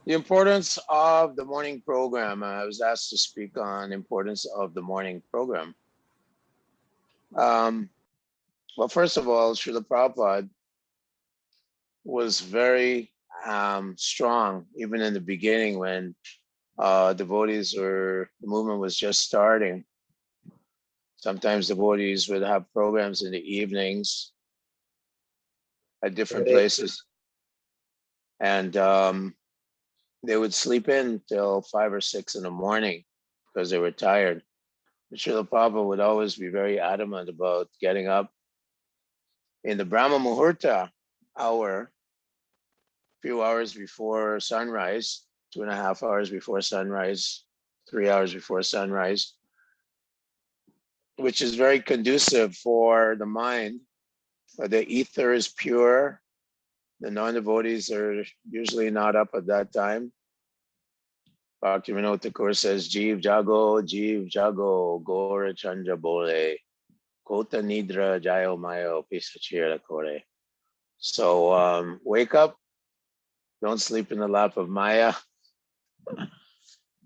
The importance of the morning program. I was asked to speak on importance of the morning program. Um, well, first of all, Srila Prabhupada was very strong, even in the beginning when devotees or the movement was just starting. Sometimes devotees would have programs in the evenings at different places, and they would sleep in till 5 or 6 in the morning because they were tired. But Srila Prabhupada would always be very adamant about getting up in the Brahma Muhurta hour, a few hours before sunrise, 2.5 hours before sunrise, 3 hours before sunrise, which is very conducive for the mind. The ether is pure. The non-devotees are usually not up at that time. Bhaktivinoda Thakur says, Jeev Jago, Gora Chandra Bole, Kota Nidra Jayo Mayo, Pisachira Kore. So wake up, don't sleep in the lap of Maya.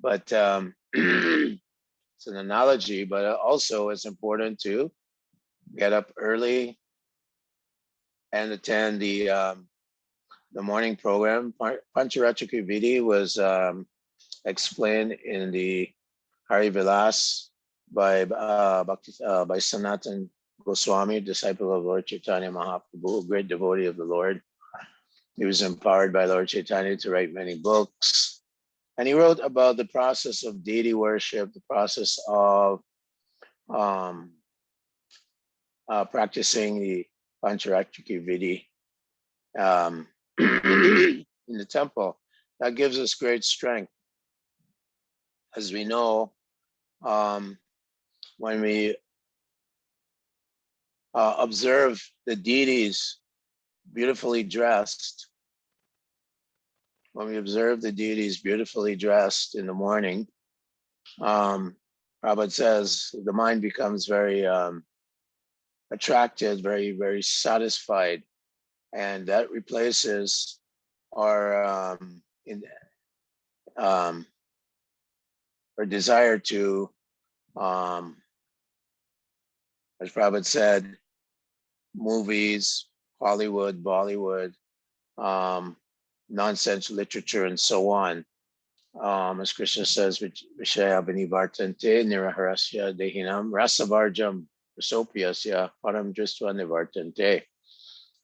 But it's an analogy, but also it's important to get up early and attend the morning program. Pancharatrika Vidhi was explained in the Hari Vilas by Sanatan Goswami, disciple of Lord Chaitanya Mahaprabhu, a great devotee of the Lord. He was empowered by Lord Chaitanya to write many books. And he wrote about the process of deity worship, the process of practicing the Pancharatrika Vidhi in the temple. That gives us great strength. As we know, when we observe the deities beautifully dressed, when we observe the deities beautifully dressed in the morning, Prabhupada says the mind becomes very attracted, very, very satisfied. And that replaces our our desire to, as Prabhupada said, movies, Hollywood, Bollywood, nonsense literature, and so on. As Krishna says, Vishaya Vanivartante Niraharasya Dehinam Rasavarjam Rasopyasya Param Dristva Nivartante.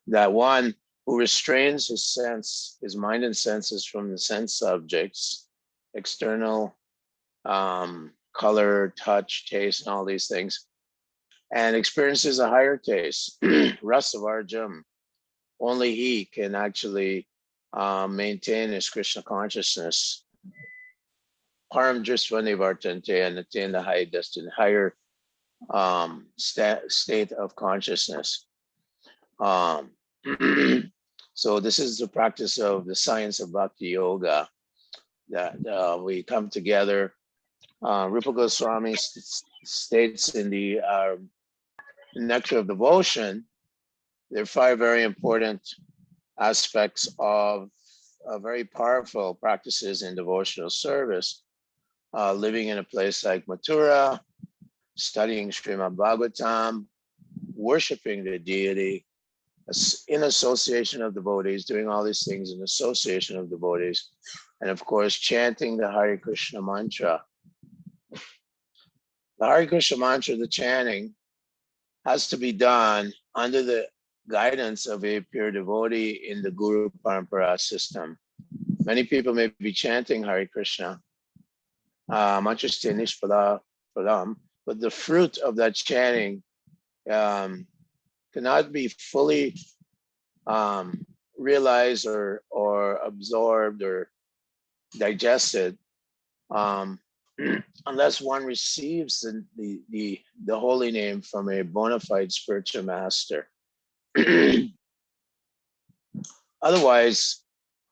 That one who restrains his sense, his mind and senses from the sense subjects, external color, touch, taste, and all these things, and experiences a higher taste, Rasavarjam. Only he can actually maintain his Krishna consciousness, Param Dristvani Vartante, and attain the high destiny, higher state of consciousness. So this is the practice of the science of Bhakti Yoga, that we come together. Rupa Goswami states in the Nectar of Devotion, there are 5 very important aspects of very powerful practices in devotional service. Living in a place like Mathura, studying Srimad Bhagavatam, worshiping the deity, in association of devotees, doing all these things in association of devotees, and of course, chanting the Hare Krishna mantra. The Hare Krishna mantra, the chanting, has to be done under the guidance of a pure devotee in the Guru Parampara system. Many people may be chanting Hare Krishna, mantraste nishpala phalam, but the fruit of that chanting cannot be fully realized or absorbed or digested unless one receives the holy name from a bona fide spiritual master. Otherwise,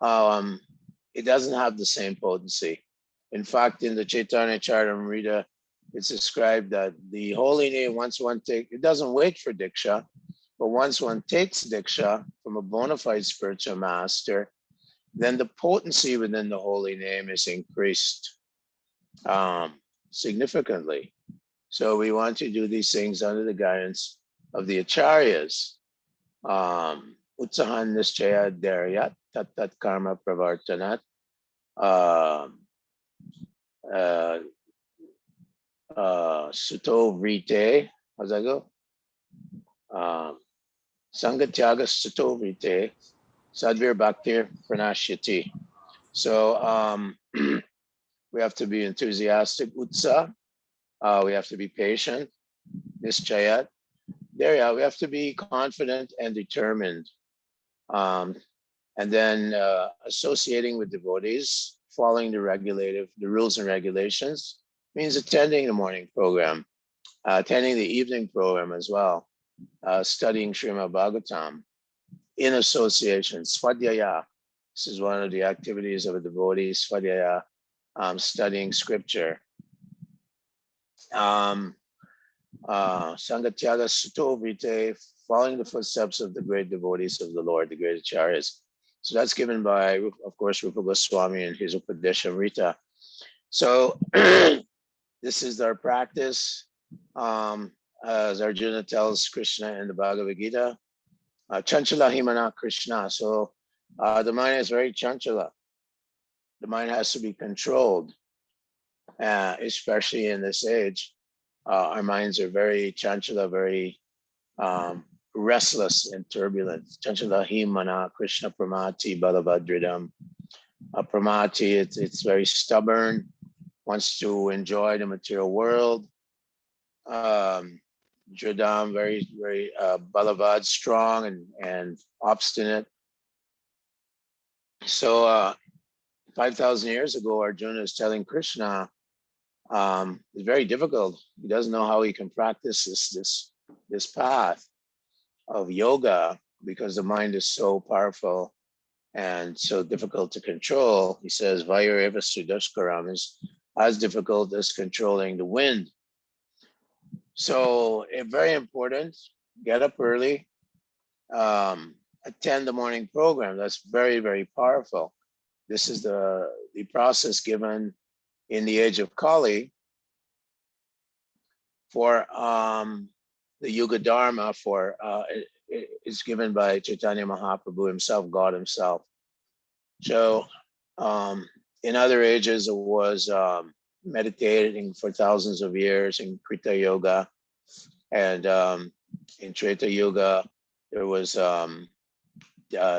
it doesn't have the same potency. In fact, in the Chaitanya Charitamrita, it's described that the holy name, once one takes, it doesn't wait for Diksha, but once one takes Diksha from a bona fide spiritual master, then the potency within the holy name is increased significantly. So we want to do these things under the guidance of the acharyas. Utsahan nischaya dharyat tat tat karma pravartanat. Suto vrite, how's that go? Sangatyaga suto vrite, sadvir bhaktir pranashyati. So we have to be enthusiastic, utsa. We have to be patient, nischayat. There, yeah, we have to be confident and determined. And then associating with devotees, following the rules and regulations, means attending the morning program, attending the evening program as well, studying Srimad Bhagavatam in association, svadhyaya. This is one of the activities of a devotee, svadhyaya, studying scripture. Sangatyaga Suto Vrite, following the footsteps of the great devotees of the Lord, the great acharyas. So that's given by, of course, Rupa Goswami and his Upadeshamrita. So this is our practice. As Arjuna tells Krishna in the Bhagavad Gita, Chanchala Himana Krishna. So the mind is very chanchala. The mind has to be controlled, especially in this age. Our minds are very chanchala, very restless and turbulent. Chanchala Himana Krishna Pramati Balabhadridam. Pramati, it's very stubborn, wants to enjoy the material world. Dridam, very, very Balavad, strong and obstinate. So 5,000 years ago, Arjuna is telling Krishna, it's very difficult. He doesn't know how he can practice this path of yoga because the mind is so powerful and so difficult to control. He says, Vayareva Sudashkaram is as difficult as controlling the wind. So very important, get up early, attend the morning program. That's very, very powerful. This is the process given in the age of Kali for the Yuga Dharma it's given by Chaitanya Mahaprabhu himself, God himself. So in other ages, it was meditating for thousands of years in Krita Yoga. And in Treta Yoga, there was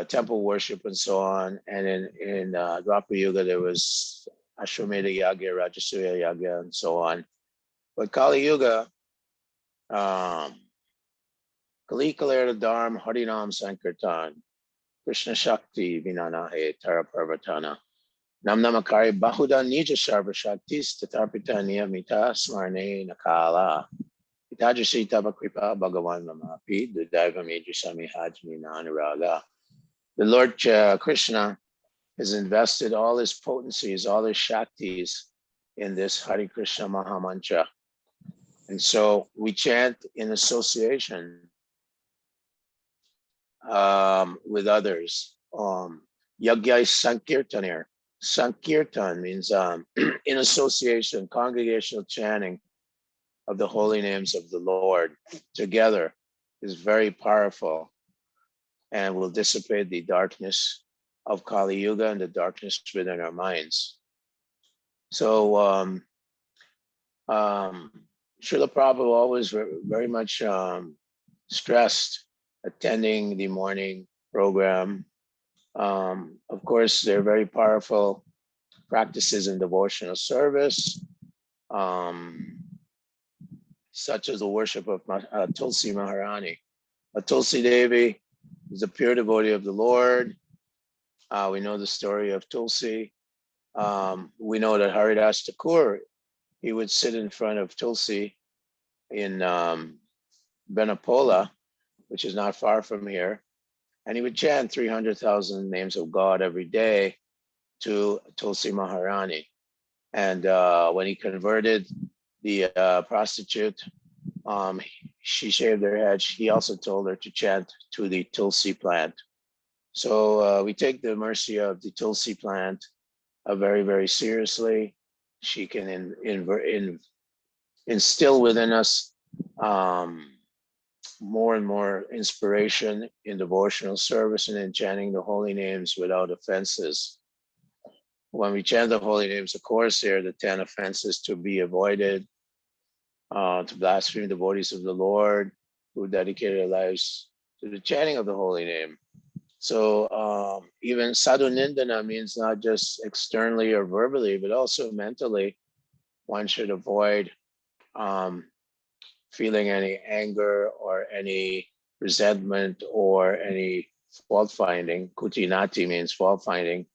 temple worship and so on. And in Dwapara Yoga, there was Ashwamedha Yagya, Rajasuya Yagya, and so on. But Kali Yuga, Kali Kalera Dharma Harinam Sankirtan, Krishna Shakti Vinanahe Tara Parvatana, Nam Namakari Bahuda Nija Sharva Shaktis Tatarpita Niyamita Smarne Nakala. Itadrasi Tava Kripa Bhagavan Mamapi, Dudaiva Majusami Hajmi Nanuraga. The Lord Krishna has invested all his potencies, all his Shaktis in this Hare Krishna Mahamantra. And so we chant in association with others. Yagyai Sankirtanir. Sankirtan means in association, congregational chanting of the holy names of the Lord together is very powerful and will dissipate the darkness of Kali Yuga and the darkness within our minds. So Srila Prabhupada always very much stressed attending the morning program. Of course, they're very powerful practices in devotional service, such as the worship of Tulsi Maharani. Tulsi Devi is a pure devotee of the Lord. We know the story of Tulsi. We know that Haridas Thakur, he would sit in front of Tulsi in Benapola, which is not far from here, and he would chant 300,000 names of God every day to Tulsi Maharani. And when he converted the prostitute, she shaved her head. He also told her to chant to the Tulsi plant. So we take the mercy of the Tulsi plant very, very seriously. She can instill within us more and more inspiration in devotional service and in chanting the holy names without offenses. When we chant the holy names, of course, there are the 10 offenses to be avoided, to blaspheme the devotees of the Lord who dedicated their lives to the chanting of the holy name. So even sadhu nindana means not just externally or verbally, but also mentally. One should avoid feeling any anger or any resentment or any fault finding. Kutinati means fault finding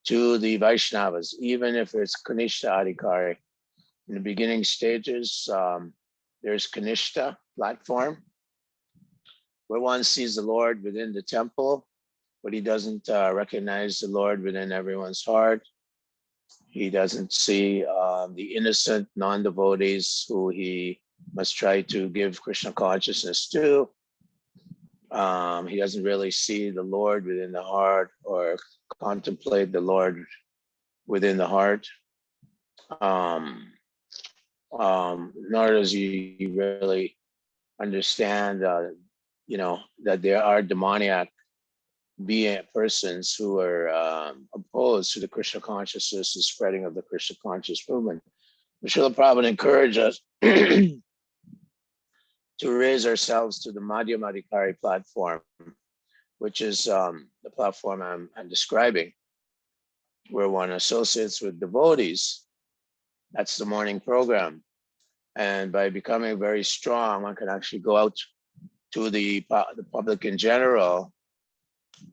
to the Vaishnavas, even if it's Kanishta Adhikari. In the beginning stages, there's Kanishta platform, where one sees the Lord within the temple, but he doesn't recognize the Lord within everyone's heart. He doesn't see the innocent non-devotees who he must try to give Krishna consciousness to. He doesn't really see the Lord within the heart or contemplate the Lord within the heart. Nor does he really understand, that there are demoniac being persons who are opposed to the Krishna consciousness, the spreading of the Krishna conscious movement. Srila Prabhupada encouraged us to raise ourselves to the Madhyamadikari platform, which is the platform I'm describing, where one associates with devotees. That's the morning program. And by becoming very strong, one can actually go out to the public in general.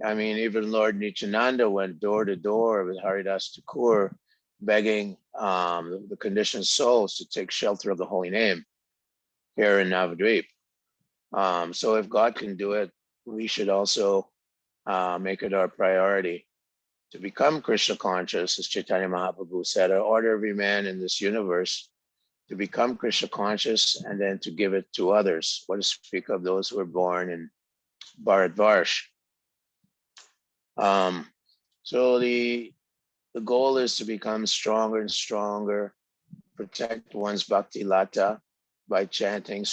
I mean, even Lord Nityananda went door to door with Haridas Thakur, begging the conditioned souls to take shelter of the holy name here in Navadvip. So if God can do it, we should also make it our priority to become Krishna conscious, as Chaitanya Mahaprabhu said, or order every man in this universe to become Krishna conscious and then to give it to others. What to speak of those who were born in Bharatvarsh. So the goal is to become stronger and stronger, protect one's bhakti lata by chanting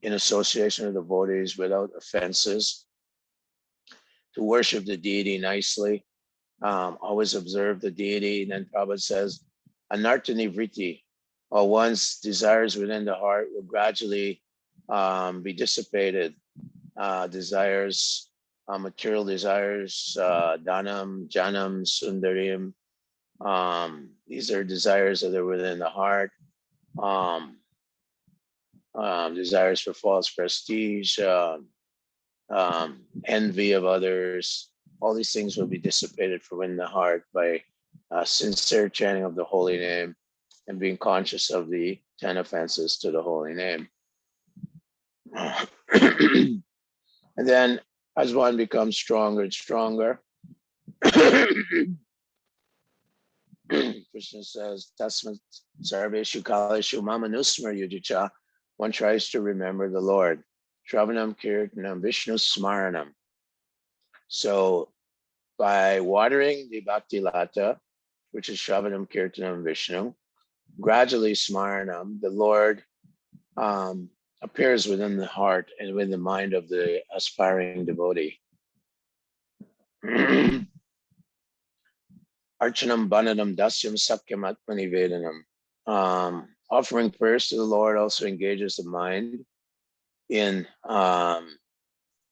in association with devotees without offenses, to worship the deity nicely, always observe the deity. And then Prabhupada says, anartani vritti, or one's desires within the heart will gradually be dissipated. Desires, material desires, dhanam, janam, sundarim. These are desires that are within the heart. Desires for false prestige, envy of others. All these things will be dissipated from within the heart by sincere chanting of the holy name and being conscious of the 10 offenses to the holy name. And then as one becomes stronger and stronger, Krishna says, Tasmat Sarveshu Kaleshu Mamanusmar Yudicha, one tries to remember the Lord. Shravanam Kirtanam Vishnu Smaranam. So by watering the Bhakti Lata, which is Shravanam Kirtanam Vishnu, gradually Smaranam, the Lord appears within the heart and within the mind of the aspiring devotee. Archanam Bananam Dasyam Sakyam Atmani Vedanam. Offering prayers to the Lord also engages the mind in the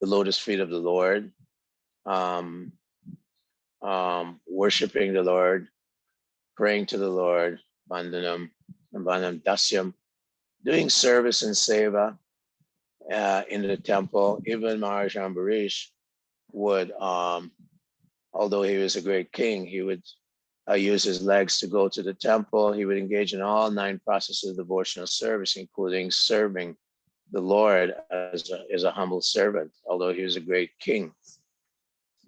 lotus feet of the Lord, worshiping the Lord, praying to the Lord, Bandanam and Banam Dasyam, doing service and seva in the temple. Even Maharaj Ambarish would, although he was a great king, he would use his legs to go to the temple. He would engage in all 9 processes of devotional service, including serving the Lord as a humble servant, although he was a great king.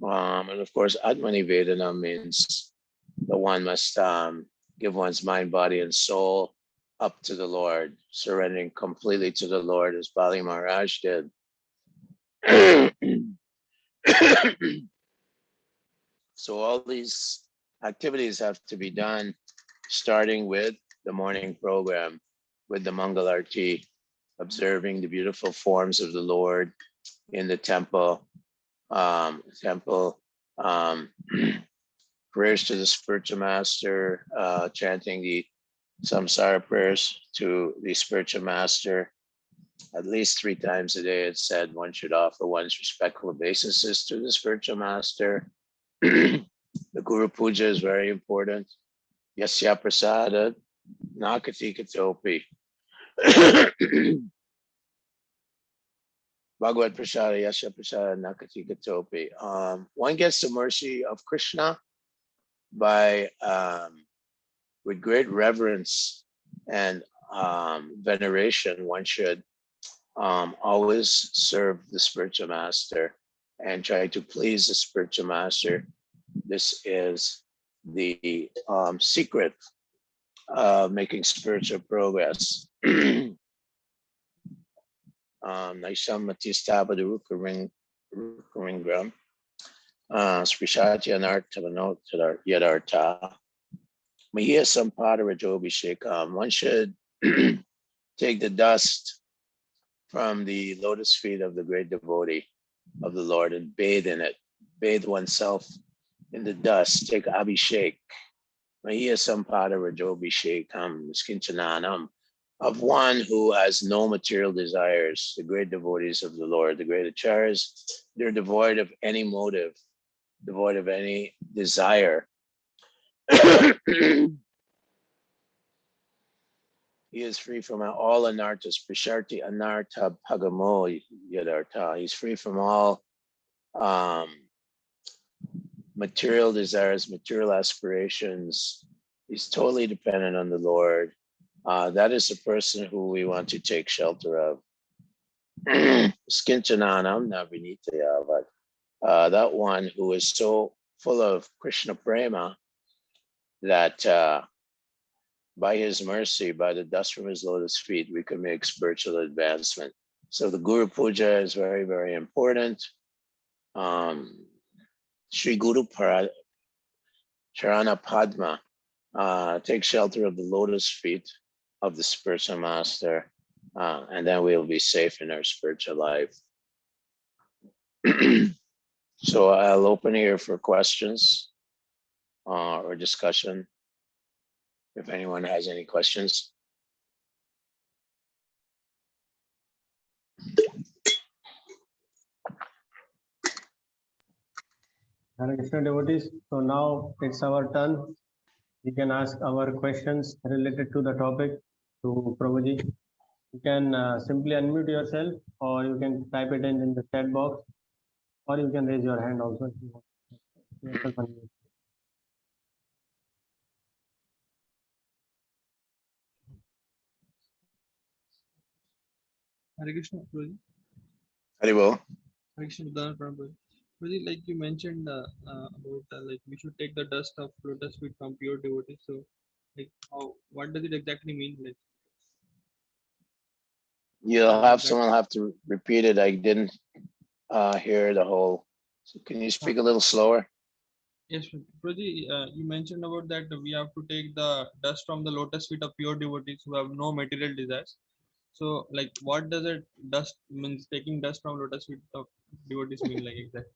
And of course, Atmani Vedana means that one must give one's mind, body, and soul up to the Lord, surrendering completely to the Lord as Bali Maharaj did. So all these activities have to be done starting with the morning program, with the Mangal Arti, observing the beautiful forms of the Lord in the temple, um, prayers to the spiritual master, chanting the samsara prayers to the spiritual master. At least 3 times a day, it's said one should offer one's respectful obeisances to the spiritual master. The Guru Puja is very important. Yasya prasada nakati katopi. Bhagavad prasada yasya prasada nakati katopi. One gets the mercy of Krishna by with great reverence and veneration. One should always serve the spiritual master and try to please the spiritual master. This is the secret of making spiritual progress. Naisham Matistabadu Rukaringram Spishati Anartavano Yadarta. Mahiya Sampada Rajobhishekam. One should take the dust from the lotus feet of the great devotee of the Lord and bathe in it. Bathe oneself in the dust. Take abhishek. Mahiya Sampada Rajobhishekam Skinchananam. Of one who has no material desires, the great devotees of the Lord, the great acharyas, they're devoid of any motive, devoid of any desire. He is free from all anarthas, prisharti anartha bhagamo yadartha. He's free from all material desires, material aspirations. He's totally dependent on the Lord. That is the person who we want to take shelter of. Skinchananam navinitaya. That one who is so full of Krishna prema that by his mercy, by the dust from his lotus feet, we can make spiritual advancement. So the Guru Puja is very, very important. Sri Guru Charana Padma, take shelter of the lotus feet of the spiritual master, and then we'll be safe in our spiritual life. So I'll open here for questions or discussion, if anyone has any questions. Hare Krishna devotees, so now it's our turn. We can ask our questions related to the topic to Prabhuji. You can simply unmute yourself, or you can type it in the chat box, or you can raise your hand also if you want. Yourself unmute. Hare Krishna, Prabhuji. Haribol. Hare Krishna, Prabhuji. Prabhuji, like you mentioned about like we should take the dust of lotus feet from pure devotees. So, like, what does it exactly mean? Like, You'll have someone have to repeat it. I didn't hear the whole. So can you speak a little slower? yes, Prabhuji, you mentioned about that we have to take the dust from the lotus feet of pure devotees who have no material desires. So, like, what does it dust means? Taking dust from lotus feet of devotees mean like exactly?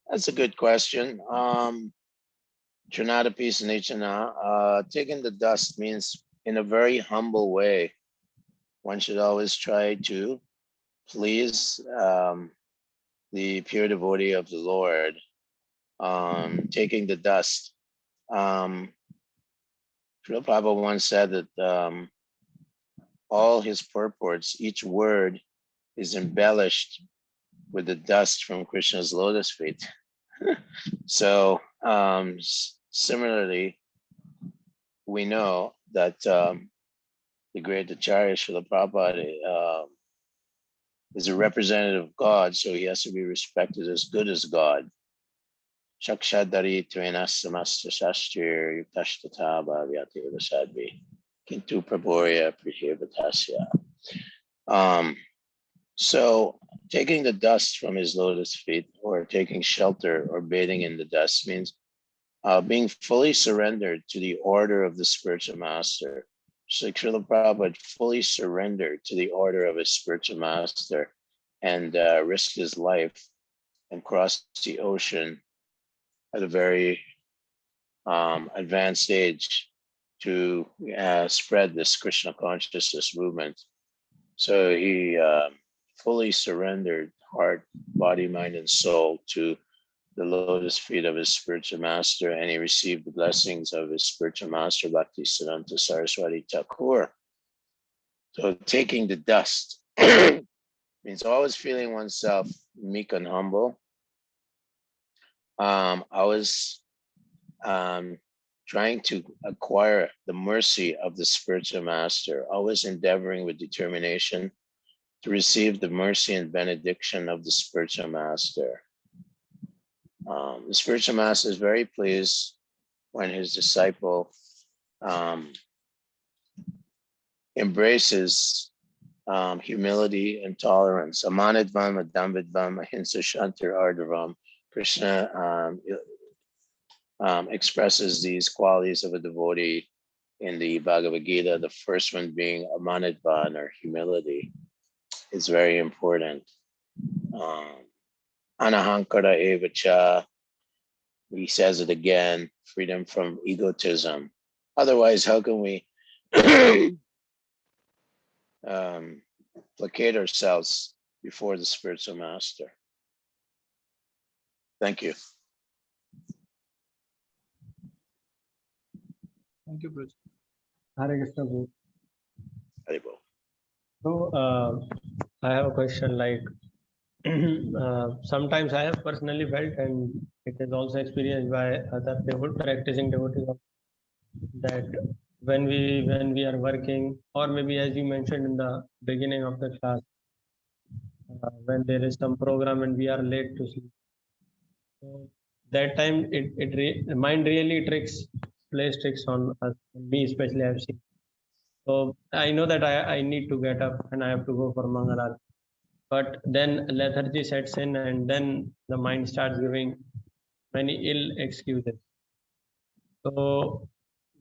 That's a good question. Trinata peace Nichana. Taking the dust means in a very humble way. One should always try to please the pure devotee of the Lord. Taking the dust. Srila Prabhupada once said that all his purports, each word is embellished with the dust from Krishna's lotus feet. So similarly, we know that the great Acharya Srila Prabhupada is a representative of God, so he has to be respected as good as God. Shakshadari Tvenastamasta Shastir Yuktashtata Bhavyati Vasadvi Kintu Prabhoya Prihevatasya. So taking the dust from his lotus feet, or taking shelter or bathing in the dust, means being fully surrendered to the order of the spiritual master. So Srila Prabhupada fully surrendered to the order of his spiritual master and risked his life and crossed the ocean at a very advanced age to spread this Krishna consciousness movement. So he fully surrendered heart, body, mind, and soul to the lotus feet of his spiritual master, and he received the blessings of his spiritual master, Bhakti Siddhanta Saraswati Thakur. So taking the dust means always feeling oneself meek and humble. Always trying to acquire the mercy of the spiritual master, always endeavoring with determination to receive the mercy and benediction of the spiritual master. The spiritual master is very pleased when his disciple embraces humility and tolerance. Amanadvam, Adambidvam, Ahimsa Shantir Ardavam. Krishna expresses these qualities of a devotee in the Bhagavad Gita. The first one being Amanadvan, or humility, is very important. Anahankara evacha, he says it again, freedom from egotism. Otherwise, how can we placate ourselves before the spiritual master? Thank you. Thank you, Prabhuji. Hare Krishna Guru. Haribol. So I have a question, like sometimes I have personally felt, and it is also experienced by other practicing devotees, that when we are working, or maybe as you mentioned in the beginning of the class, when there is some program and we are late to sleep, so that time the mind really plays tricks on us, me especially. I've seen. So I know that I need to get up and I have to go for Mangal. But then lethargy sets in, and then the mind starts giving many ill excuses. So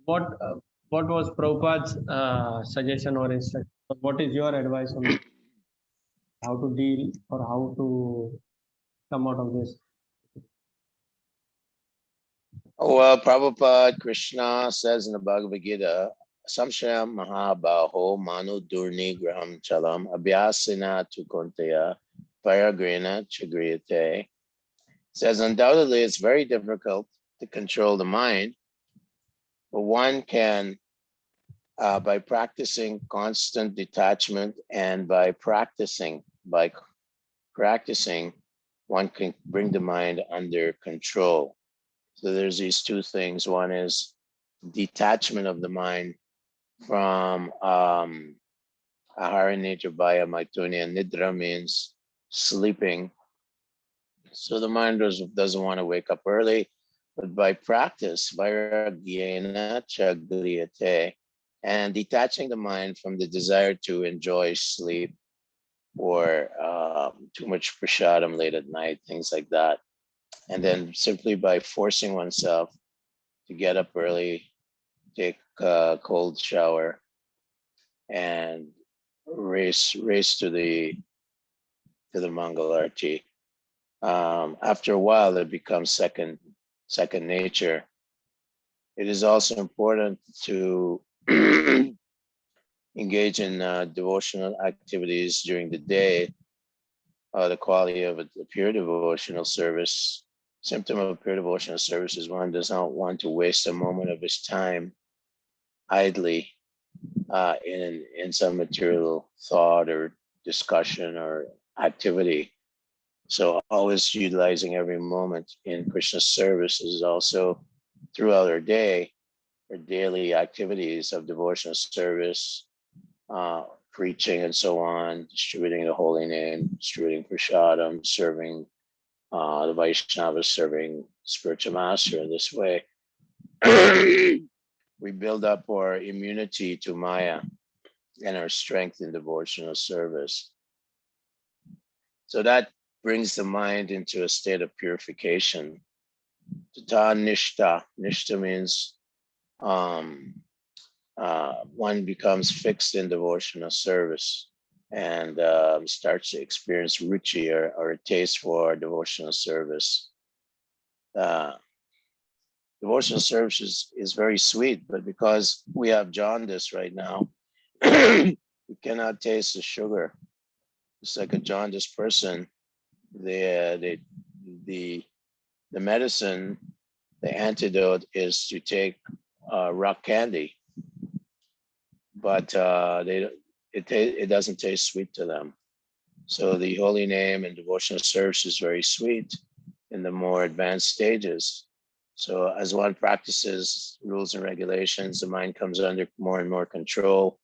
what was Prabhupada's suggestion or instruction? What is your advice on how to deal or how to come out of this? Well, Prabhupada Krishna says in the Bhagavad Gita, Samshayam Mahabaho Manu Durni Graham Chalam Abhyasina Tukunteya Paragrina Chagriyate. Says undoubtedly it's very difficult to control the mind, but one can, by practicing constant detachment, and by practicing, one can bring the mind under control. So there's these two things. One is detachment of the mind from ahara nitra bhaya maituni, and nidra means sleeping. So the mind doesn't want to wake up early, but by practice, vairagyena chagriyate, and detaching the mind from the desire to enjoy sleep or too much prasadam late at night, things like that. And then simply by forcing oneself to get up early, take a cold shower, and race to the Mangal Arti. After a while, it becomes second nature. It is also important to engage in devotional activities during the day. The quality of a pure devotional service. Symptom of a pure devotional service is one does not want to waste a moment of his time idly in some material thought or discussion or activity. So always utilizing every moment in Krishna's service is also throughout our day, our daily activities of devotional service, preaching and so on, distributing the holy name, distributing prasadam, serving the Vaishnavas, serving spiritual master in this way. We build up our immunity to Maya. and our strength in devotional service. So that brings the mind into a state of purification. Tata nishta. Nishta means one becomes fixed in devotional service and starts to experience ruchi or a taste for devotional service. Devotional service is very sweet, but because we have jaundice right now, we cannot taste the sugar. It's like a jaundiced person. The medicine, the antidote is to take rock candy, but it doesn't taste sweet to them. So the holy name and devotional service is very sweet in the more advanced stages. So as one practices rules and regulations, the mind comes under more and more control,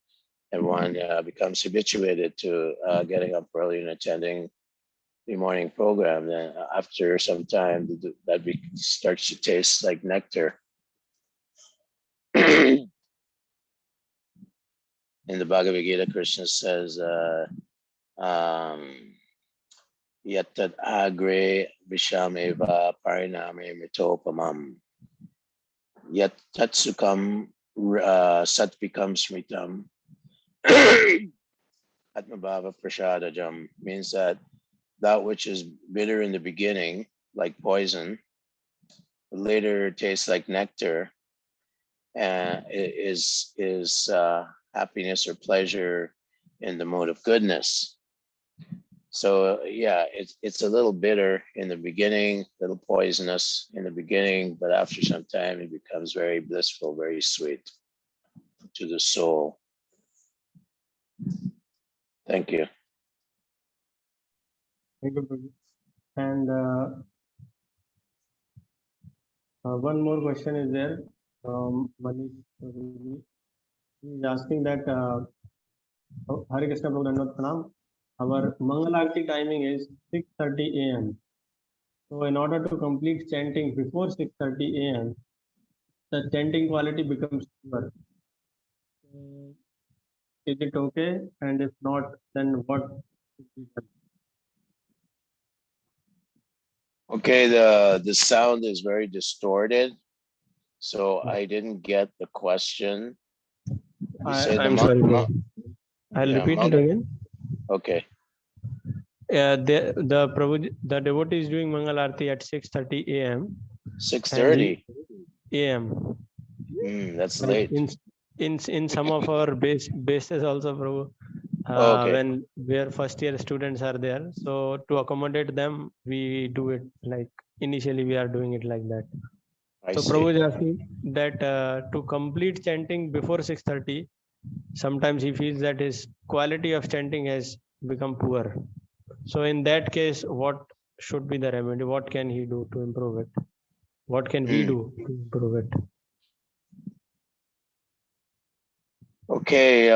and one becomes habituated to getting up early and attending the morning program. Then after some time, that starts to taste like nectar. In the Bhagavad Gita, Krishna says, Yatat agre vishameva pariname mitopamam. Yat tatsukam sat becomes smritam. Atmabhava prasadajam means that which is bitter in the beginning, like poison, later tastes like nectar, and is happiness or pleasure in the mode of goodness. So yeah, it's a little bitter in the beginning, a little poisonous in the beginning, but after some time it becomes very blissful, very sweet to the soul. Thank you. Thank you, Prabhu. And one more question is there from Manish. He is asking that Hare Krishna Prabhu Dandavat Pranam. Our Mangal Aarti timing is 6:30 a.m. So in order to complete chanting before 6:30 a.m., the chanting quality becomes poor. Is it okay? And if not, then what should be done? Okay, the sound is very distorted, so I didn't get the question. I'm sorry, Prabhu. I'll repeat it again. Okay. The Prabhu, the devotee is doing Mangal Aarti at 6:30 a.m. 6:30 a.m. That's late. In some of our bases also, Prabhu, Okay. when where first year students are there, so to accommodate them, we do it like initially we are doing it like that. So Prabhu is asking that to complete chanting before 6:30, sometimes he feels that his quality of chanting has become poor. So in that case, what should be the remedy? What can he do to improve it? What can we do to improve it? Okay,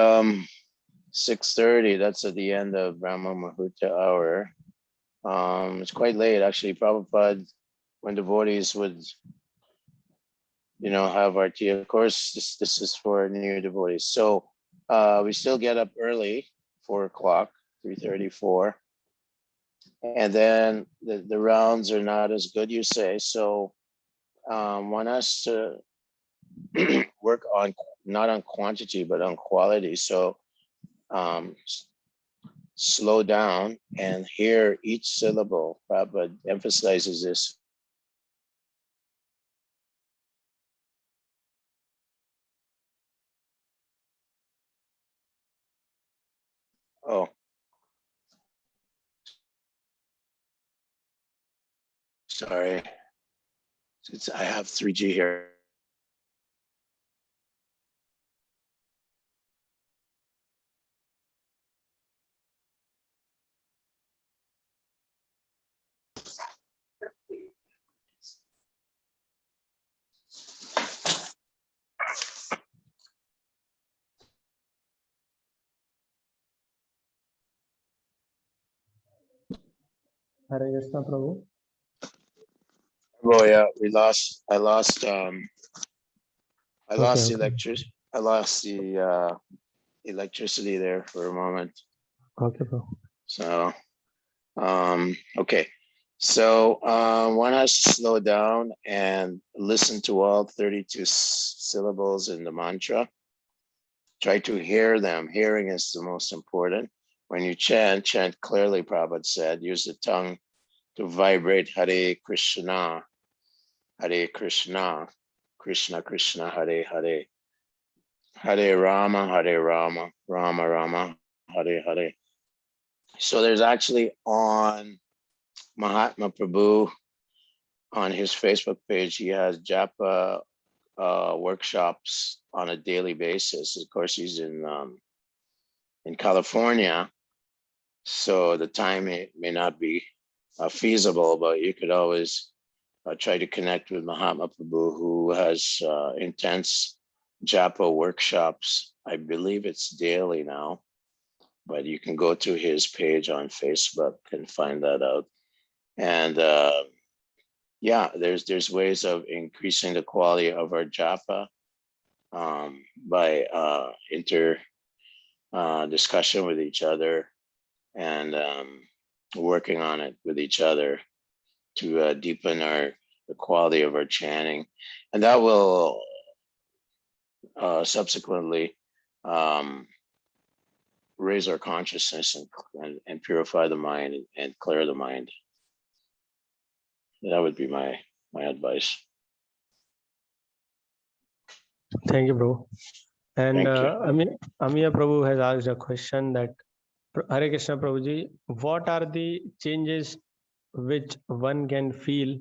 6:30, that's at the end of Brahma Muhurta hour. It's quite late, actually. Prabhupada, when devotees would, have our tea, of course, this is for new devotees. So we still get up early, 4 o'clock, 3:34. And then the rounds are not as good, you say. So want us to work on, not on quantity, but on quality. So slow down and hear each syllable. Prabhupada emphasizes this. Oh. Sorry. I have 3G here. Hare Krishna, Prabhu. Oh yeah, I lost the electricity. I lost the electricity there for a moment. Okay, bro. So, okay. So one has to slow down and listen to all 32 syllables in the mantra. Try to hear them. Hearing is the most important. When you chant, chant clearly, Prabhupada said. Use the tongue to vibrate Hare Krishna, Hare Krishna, Krishna Krishna, Hare Hare, Hare Rama, Hare Rama, Rama Rama, Hare Hare. So there's actually on Mahatma Prabhu, on his Facebook page, he has japa workshops on a daily basis. Of course, he's in California, so the time may not be feasible, but you could always try to connect with Mahatma Prabhu, who has intense japa workshops. I believe it's daily now, but you can go to his page on Facebook and find that out. And yeah, there's ways of increasing the quality of our japa by discussion with each other and working on it with each other to deepen the quality of our chanting, and that will subsequently raise our consciousness and purify the mind and clear the mind. That would be my advice. Thank you, bro. And Thank you. Amiya Prabhu has asked a question that, Hare Krishna Prabhuji, what are the changes which one can feel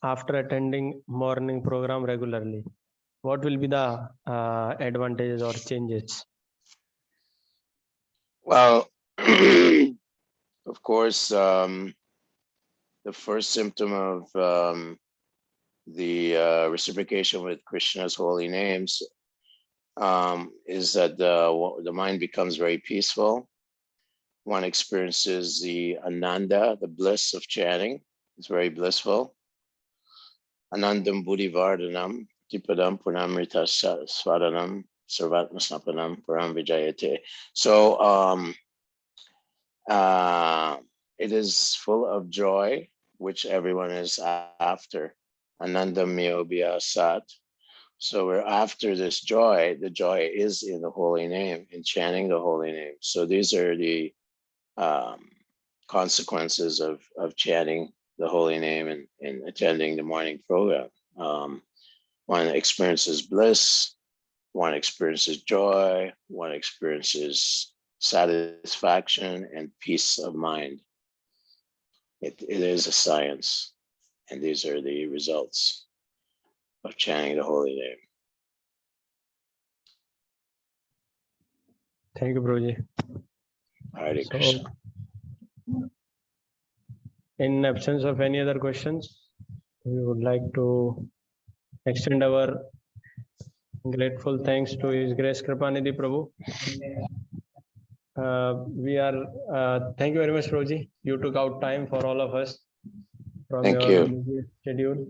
after attending morning program regularly? What will be the advantages or changes? Well, of course, the first symptom of the reciprocation with Krishna's holy names is that the mind becomes very peaceful. One experiences the ananda, the bliss of chanting. It's very blissful. Anandam buddhivardhanam, tipadam punamrita swadanam, sarvatmasnapanam param vijayate. So it is full of joy, which everyone is after. Anandam miyobhya sat. So we're after this joy. The joy is in the holy name, in chanting the holy name. So these are the consequences of chanting the holy name and attending the morning program. One experiences bliss, one experiences joy, one experiences satisfaction and peace of mind. It is a science, and these are the results of chanting the holy name. Thank you, Prabhuji. Hare Krishna. In absence of any other questions, we would like to extend our grateful thanks to His Grace Kripanidhi Prabhu. Thank you very much, Prabhuji. You took out time for all of us from Thank your you. busy schedule.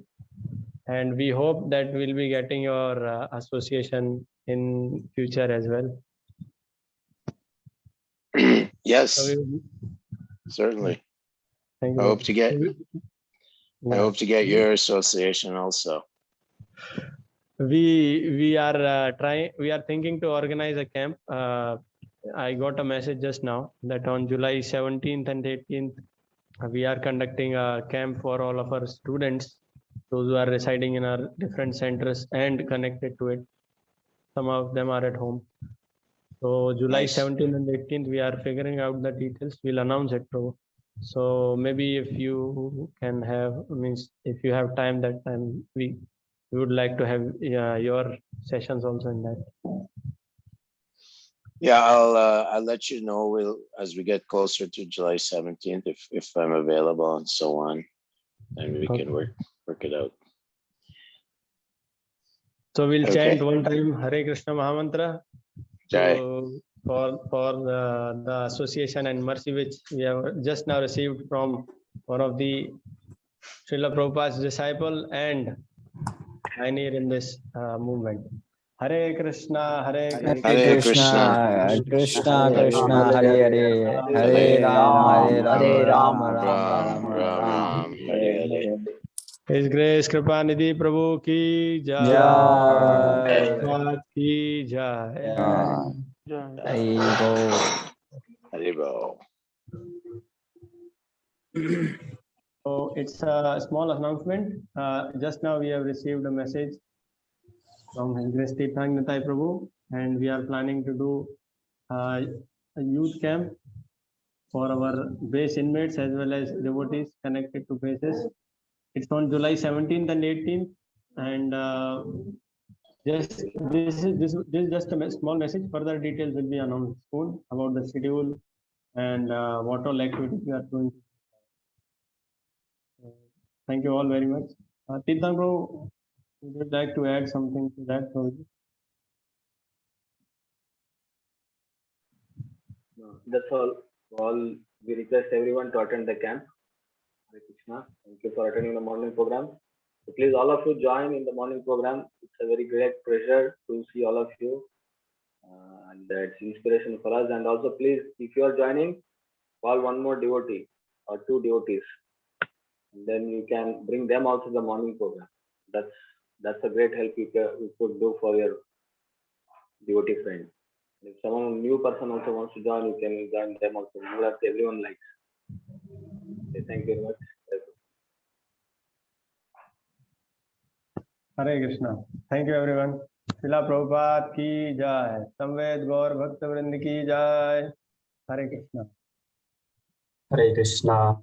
And we hope that we'll be getting your association in future as well. Yes, So certainly. thank you. I hope to get your association also. We are thinking to organize a camp. I got a message just now that on July 17th and 18th, we are conducting a camp for all of our students, those who are residing in our different centers and connected to it. Some of them are at home. So July 17th and 18th, we are figuring out the details. We'll announce it, bro. So maybe if you can if you have time that time, we would like to have your sessions also in that. Yeah, I'll let you know as we get closer to July 17th if I'm available and so on, and we can work it out. So we'll chant one time Hare Krishna Mahamantra for the association and mercy which we have just now received from one of the Srila Prabhupada's disciple and pioneer in this movement. Hare Krishna, Hare Hare Krishna, Krishna, Krishna Hare Krishna Rama, Hare Hare Hare Ram Hare Ram Ram Ram Hare. His Grace Kripanidhi Prabhu ki jai, Jai. Prabhupada ki jai. Jai Bo. Haribo. So it's a small announcement. Just now we have received a message from His Grace Tirthangatai Prabhu, and we are planning to do a youth camp for our base inmates as well as devotees connected to bases. It's on July 17th and 18th, and this is just a small message. Further details will be announced soon about the schedule and what all activities we are doing. Thank you all very much. Tirthan Prabhu, would you like to add something to that? That's all. All we request everyone to attend the camp. Hare Krishna. Thank you for attending the morning program. So please, all of you join in the morning program. It's a very great pleasure to see all of you, and it's inspiration for us. And also, please, if you are joining, call one more devotee or two devotees, and then you can bring them also to the morning program. That's a great help you could do for your devotee friend. If someone new person also wants to join, you can join them also. Everyone likes. Okay, thank you very much. Hare Krishna. Thank you everyone. Srila Prabhupada ki jai. Samved Gaur Bhakta Vrind ki jai. Hare Krishna. Hare Krishna.